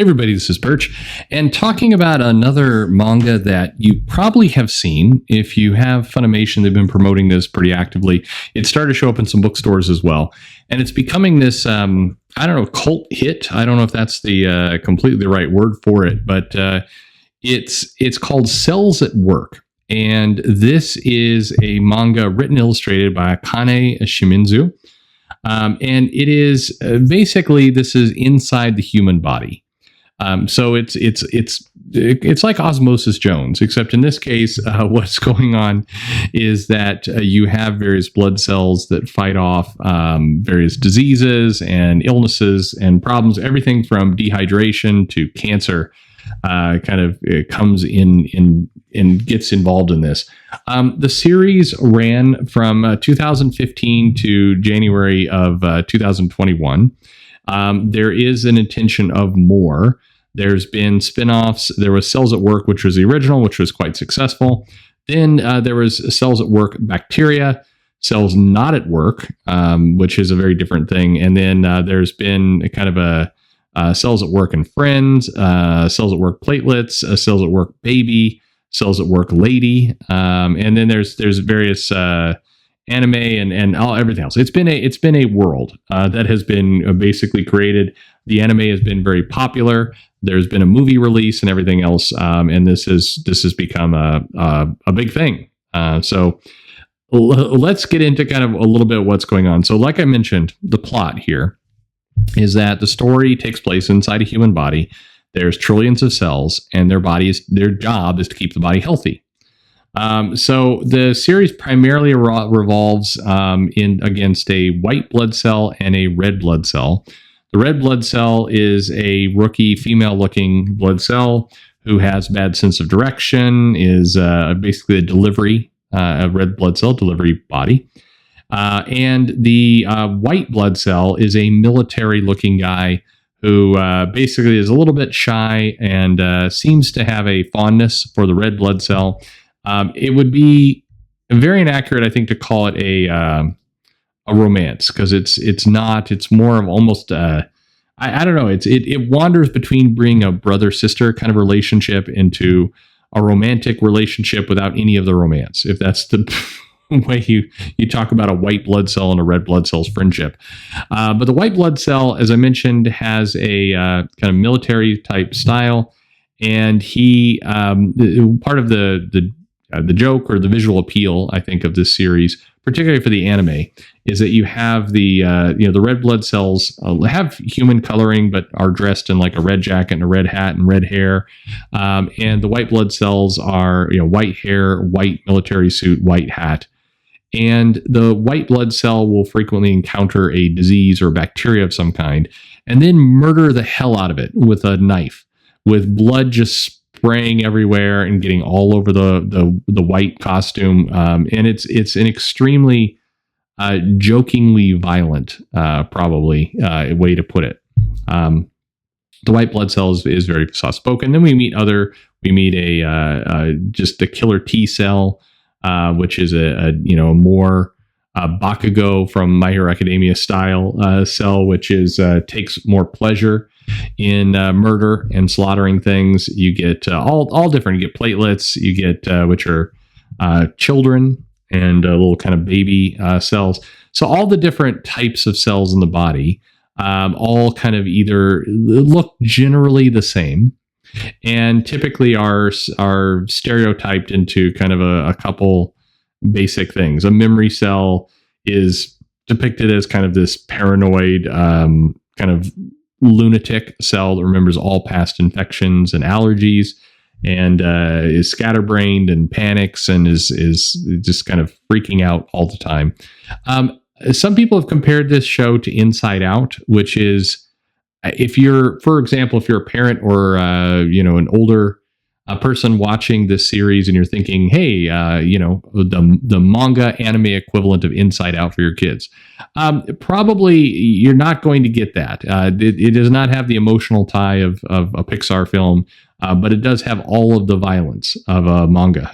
Everybody, this is Perch, and talking about another manga that you probably have seen. If you have Funimation, they've been promoting this pretty actively. It started to show up in some bookstores as well, and it's becoming this, cult hit. I don't know if that's the completely the right word for it, but it's called Cells at Work, and this is a manga written and illustrated by Akane Shimizu, and it is basically this is inside the human body. So it's like Osmosis Jones, except in this case, what's going on is that you have various blood cells that fight off various diseases and illnesses and problems. Everything from dehydration to cancer it comes in and gets involved in this. The series ran from 2015 to January of 2021. There is an intention of more. There's been spin-offs. There was Cells at Work, which was the original, which was quite successful. Then there was Cells at Work Bacteria, Cells Not at Work, which is a very different thing. And then there's been kind of a Cells at Work and Friends, Cells at Work Platelets, Cells at Work Baby, Cells at Work Lady, and then there's various anime and everything else. It's been a world that has been basically created. The anime has been very popular. There's been a movie release and everything else, and this has become a big thing. So let's get into kind of a little bit of what's going on. So, like I mentioned, the plot here is that the story takes place inside a human body. There's trillions of cells, and their job is to keep the body healthy. So the series primarily revolves against a white blood cell and a red blood cell. The red blood cell is a rookie female-looking blood cell who has bad sense of direction, is basically a red blood cell delivery body. And the white blood cell is a military-looking guy who basically is a little bit shy and seems to have a fondness for the red blood cell. It would be very inaccurate, I think, to call it a romance, because it's not. It's more of almost I don't know. It wanders between being a brother-sister kind of relationship into a romantic relationship without any of the romance, if that's the way you talk about a white blood cell and a red blood cell's friendship. But the white blood cell, as I mentioned, has a kind of military type style, and he part of the joke or the visual appeal, I think, of this series, particularly for the anime, is that you have the red blood cells have human coloring, but are dressed in like a red jacket and a red hat and red hair. And the white blood cells are, white hair, white military suit, white hat. And the white blood cell will frequently encounter a disease or bacteria of some kind and then murder the hell out of it with a knife, with blood just spraying everywhere and getting all over the white costume. And it's an extremely jokingly violent, probably way to put it. The white blood cells is very soft spoken. Then we meet just a killer T cell, which is a more Bakugo from My Hero Academia style cell, which is takes more pleasure in murder and slaughtering things. You get all different. You get platelets. You get which are children and little kind of baby cells. So all the different types of cells in the body all kind of either look generally the same and typically are stereotyped into kind of a couple basic things. A memory cell is depicted as kind of this paranoid kind of lunatic cell that remembers all past infections and allergies and is scatterbrained and panics and is just kind of freaking out all the time. Some people have compared this show to Inside Out, which is if you're a parent or an older person watching this series and you're thinking, hey, the manga anime equivalent of Inside Out for your kids, probably you're not going to get that. It does not have the emotional tie of a Pixar film, but it does have all of the violence of a manga.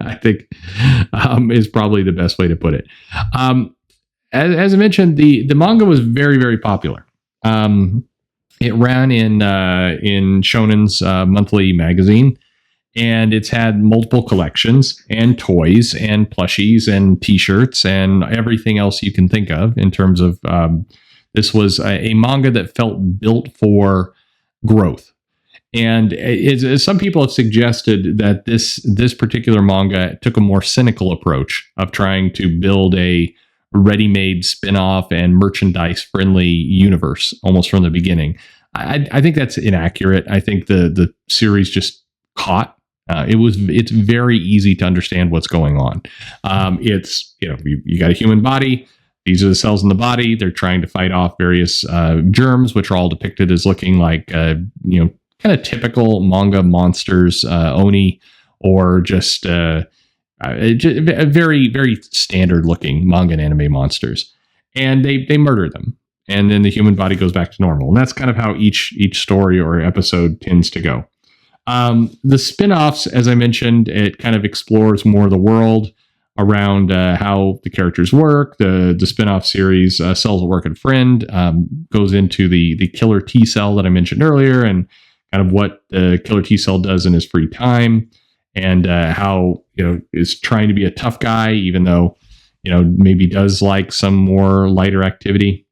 I think is probably the best way to put it. As I mentioned, the manga was very, very popular. It ran in Shonen's monthly magazine, and it's had multiple collections and toys and plushies and T-shirts and everything else you can think of in terms of this was a manga that felt built for growth. And some people have suggested that this particular manga took a more cynical approach of trying to build a ready-made spin-off and merchandise-friendly universe almost from the beginning. I think that's inaccurate. I think the series just caught. It's very easy to understand what's going on. It's you got a human body. These are the cells in the body. They're trying to fight off various germs, which are all depicted as looking like kind of typical manga monsters, oni, or just very, very standard looking manga and anime monsters. And they murder them. And then the human body goes back to normal. And that's kind of how each story or episode tends to go. The spin-offs, as I mentioned, it kind of explores more of the world around how the characters work. The spin-off series, Cells at Work and Friend, goes into the killer T cell that I mentioned earlier, and kind of what the killer T cell does in his free time, and how is trying to be a tough guy, even though maybe does like some more lighter activity.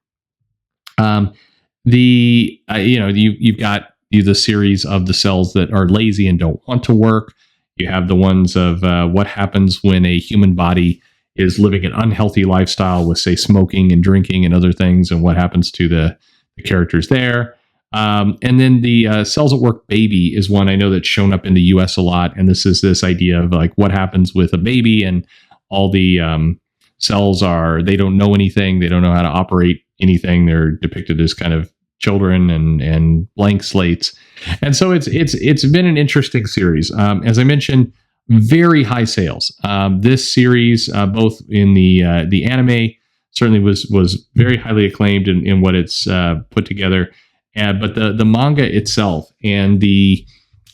You've got the series of the cells that are lazy and don't want to work. You have the ones of what happens when a human body is living an unhealthy lifestyle with, say, smoking and drinking and other things, and what happens to the characters there. And then the Cells at Work baby is one I know that's shown up in the US a lot. And this is this idea of like what happens with a baby, and all the cells they don't know anything. They don't know how to operate anything. They're depicted as kind of children and blank slates. And so it's been an interesting series. As I mentioned, very high sales. This series, both in the anime, certainly was very highly acclaimed in what it's put together. But the manga itself and the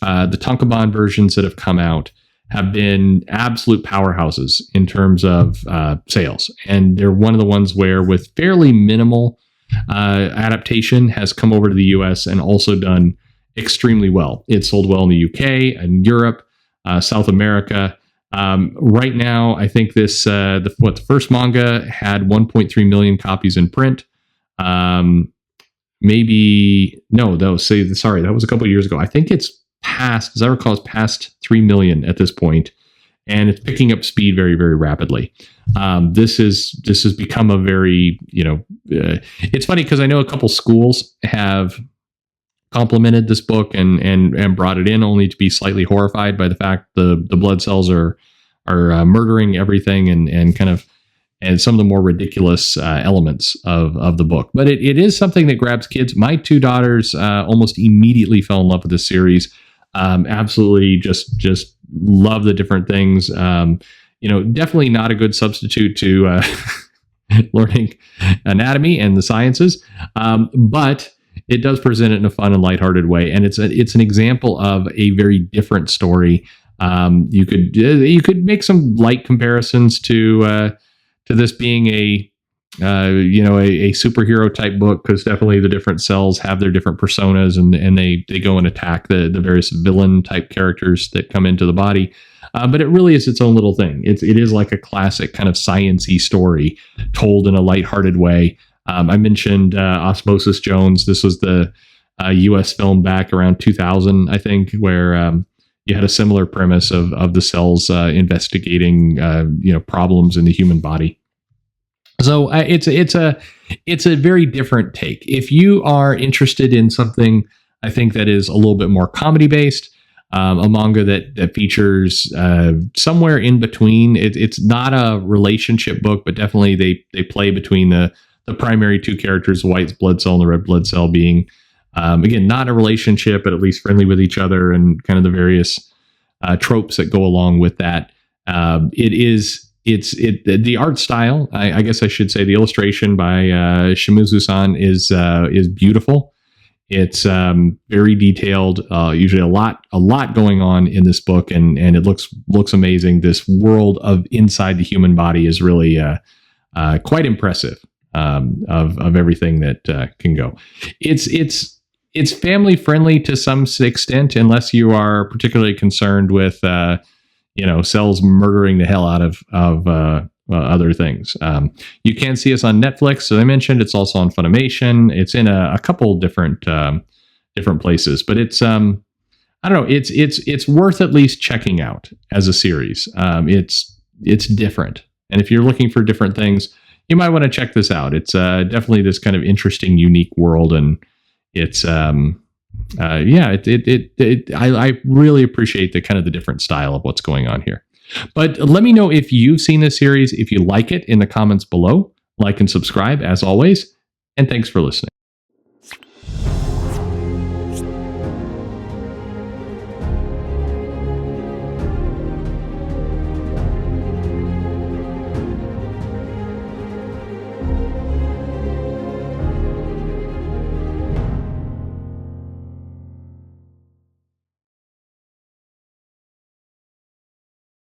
tankobon versions that have come out have been absolute powerhouses in terms of sales. And they're one of the ones where, with fairly minimal adaptation, has come over to the US and also done extremely well. It sold well in the UK and Europe, South America. Right now, I think the first manga had 1.3 million copies in print. That was a couple of years ago. I think it's past, as I recall, it's past 3 million at this point, and it's picking up speed very, very rapidly. This has become a very, it's funny because I know a couple schools have complimented this book and brought it in, only to be slightly horrified by the fact the blood cells are murdering everything and kind of, and some of the more ridiculous elements of the book. But it is something that grabs kids. My two daughters almost immediately fell in love with the series. Absolutely just love the different things. Definitely not a good substitute to learning anatomy and the sciences. But it does present it in a fun and lighthearted way. And it's an example of a very different story. You could make some light comparisons to this being a superhero type book, because definitely the different cells have their different personas, and they go and attack the various villain type characters that come into the body. But it really is its own little thing. It is like a classic kind of science-y story told in a lighthearted way. I mentioned Osmosis Jones. This was the US film back around 2000, I think, where you had a similar premise of the cells investigating problems in the human body. So it's a very different take. If you are interested in something, I think, that is a little bit more comedy based, a manga that features somewhere in between. It's not a relationship book, but definitely they play between the primary two characters, the white blood cell and the red blood cell, being again not a relationship, but at least friendly with each other, and kind of the various tropes that go along with that. The art style, I guess I should say, the illustration by Shimizu-san is beautiful. It's very detailed. Usually a lot going on in this book, and it looks amazing. This world of inside the human body is really quite impressive. Of everything that can go. It's it's family friendly to some extent, unless you are particularly concerned with cells murdering the hell out of other things. You can see us on Netflix, so I mentioned it's also on Funimation. It's in a couple different places, but it's I don't know. It's worth at least checking out as a series. It's different, and if you're looking for different things, you might want to check this out. It's definitely this kind of interesting, unique world, and it's I really appreciate the kind of the different style of what's going on here. But let me know if you've seen this series, if you like it, in the comments below. Like and subscribe as always, and thanks for listening.